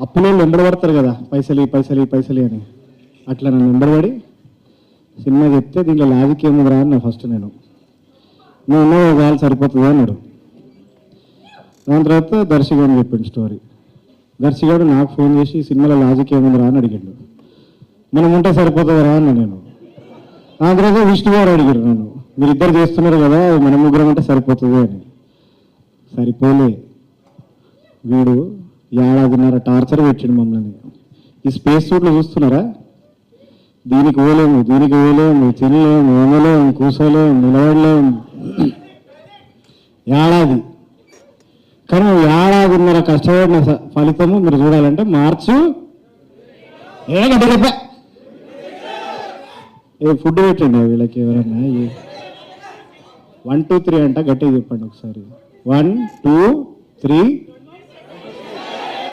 అప్పులో వెంబడి పడతారు కదా, పైసలు అని. అట్లా నన్ను వెంబడిపడి సినిమా చెప్తే దీంట్లో లాజిక్ ఏముందిరా అన్న ఫస్ట్ నేను వాళ్ళు సరిపోతుంది అన్నాడు. దాని తర్వాత దర్శకుడు చెప్పిండు స్టోరీ. దర్శకుడు నాకు ఫోన్ చేసి సినిమాలో లాజిక్ ఏముందిరా అని అడిగాడు. మనం ఉంటే సరిపోతుందిరా అన్న నేను. దాని తర్వాత విష్ణు గారు అడిగారు నన్ను, మీరిద్దరు చేస్తున్నారు కదా మన ముగ్గురం అంటే సరిపోతుంది అని. సరిపోలే, వీడు 1.5 టార్చర్ పెట్టిండు మమ్మల్ని. ఈ స్పేస్ సూట్లో చూస్తున్నారా, దీనికి పోలేము తినలేము, వంగలేము, కూర్చోలేము, నిలబడలేము. ఏడాది, కానీ 1.5 కష్టపడిన ఫలితము మీరు చూడాలంటే మార్చు ఫుడ్ పెట్టండి వీళ్ళకి ఎవరన్నా. 1 2 3 అంట, గట్టిగా చెప్పండి ఒకసారి. 1 2 3